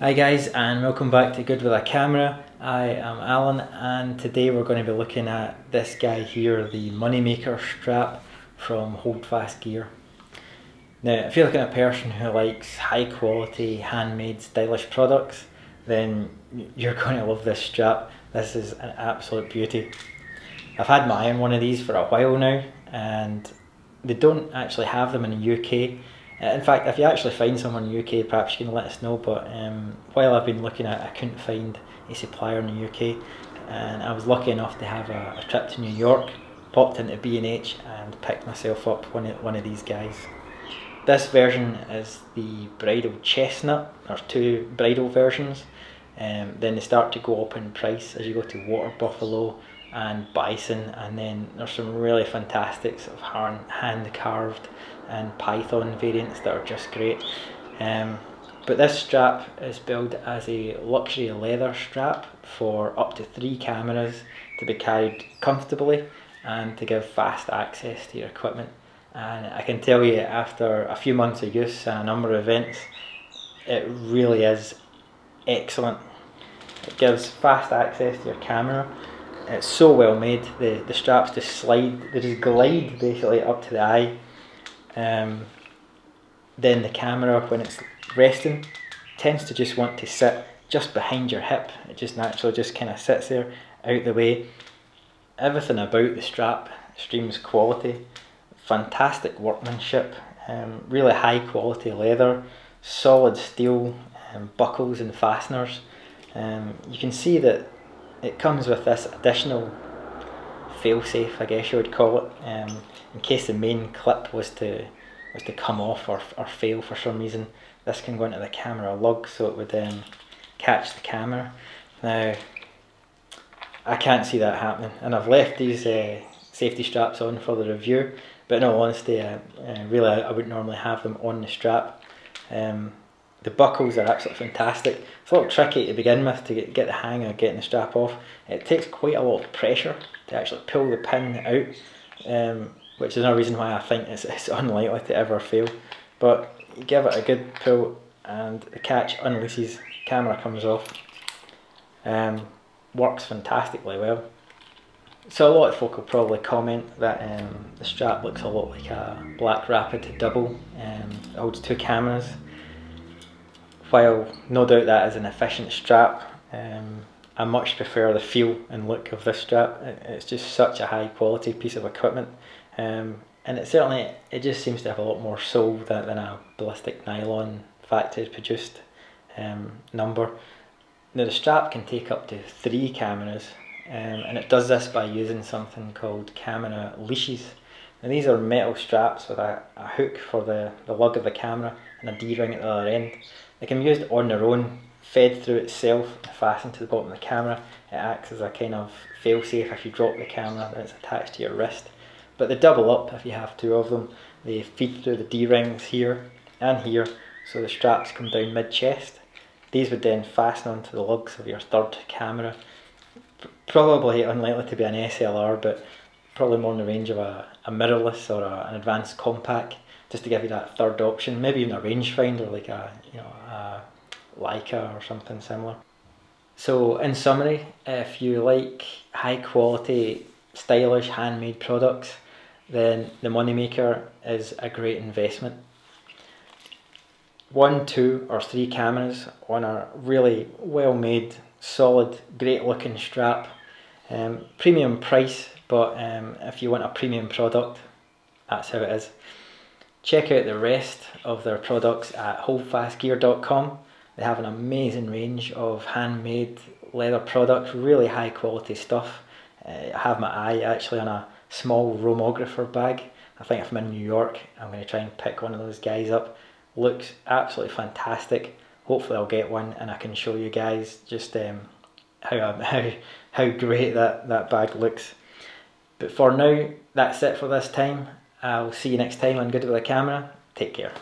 Hi guys, and welcome back to Good with a Camera. I am Alan, and today we're going to be looking at this guy here, the Moneymaker Strap from Holdfast Gear. Now, if you're looking at a person who likes high quality, handmade, stylish products, then you're going to love this strap. This is an absolute beauty. I've had my eye on one of these for a while now, and they don't actually have them in the UK. In fact, if you actually find someone in the UK, perhaps you can let us know, but while I've been looking at it, I couldn't find a supplier in the UK, and I was lucky enough to have a trip to New York, popped into B&H and picked myself up one of these guys. This version is the bridal chestnut. There's two bridal versions, then they start to go up in price as you go to water buffalo and bison, and then there's some really fantastic sort of hand carved and python variants that are just great. But this strap is billed as a luxury leather strap for up to 3 cameras to be carried comfortably and to give fast access to your equipment. And I can tell you, after a few months of use and a number of events, it really is excellent. It gives fast access to your camera. It's so well made. The straps just slide, they just glide basically up to the eye. Then the camera, when it's resting, tends to just want to sit just behind your hip. It just naturally just kind of sits there out the way. Everything about the strap screams quality, fantastic workmanship, really high quality leather, solid steel buckles and fasteners. You can see that it comes with this additional fail-safe, I guess you would call it, in case the main clip was to come off or fail for some reason. This can go into the camera lug, so it would catch the camera. Now, I can't see that happening, and I've left these safety straps on for the review, but in all honesty, really I wouldn't normally have them on the strap. The buckles are absolutely fantastic. It's a little tricky to begin with to get the hang of getting the strap off. It takes quite a lot of pressure to actually pull the pin out, which is another reason why I think it's unlikely to ever fail. But you give it a good pull and the catch unleashes, camera comes off. Works fantastically well. So a lot of folk will probably comment that the strap looks a lot like a Black Rapid Double. It holds 2 cameras. While no doubt that is an efficient strap, I much prefer the feel and look of this strap. It's just such a high quality piece of equipment, and it just seems to have a lot more soul than a ballistic nylon factory produced number. Now, the strap can take up to 3 cameras, and it does this by using something called Kaminer Leashes. Now, these are metal straps with a hook for the lug of the camera and a D-ring at the other end. They can be used on their own, fed through itself, fastened to the bottom of the camera. It acts as a kind of fail-safe. If you drop the camera, then it's attached to your wrist. But they double up if you have 2 of them. They feed through the D-rings here and here, so the straps come down mid-chest. These would then fasten onto the lugs of your 3rd camera. Probably unlikely to be an SLR, but probably more in the range of a mirrorless or an advanced compact, just to give you that 3rd option. Maybe even a rangefinder like a Leica or something similar. So in summary, if you like high quality, stylish, handmade products, then the Moneymaker is a great investment. 1, 2 or 3 cameras on a really well made, solid, great looking strap. Premium price, but if you want a premium product, that's how it is. Check out the rest of their products at holdfastgear.com. They have an amazing range of handmade leather products, really high quality stuff. I have my eye actually on a small Romographer bag. I think if I'm in New York, I'm going to try and pick one of those guys up. Looks absolutely fantastic. Hopefully I'll get one and I can show you guys just how great that bag looks. But for now, that's it for this time. I'll see you next time on Good with a Camera. Take care.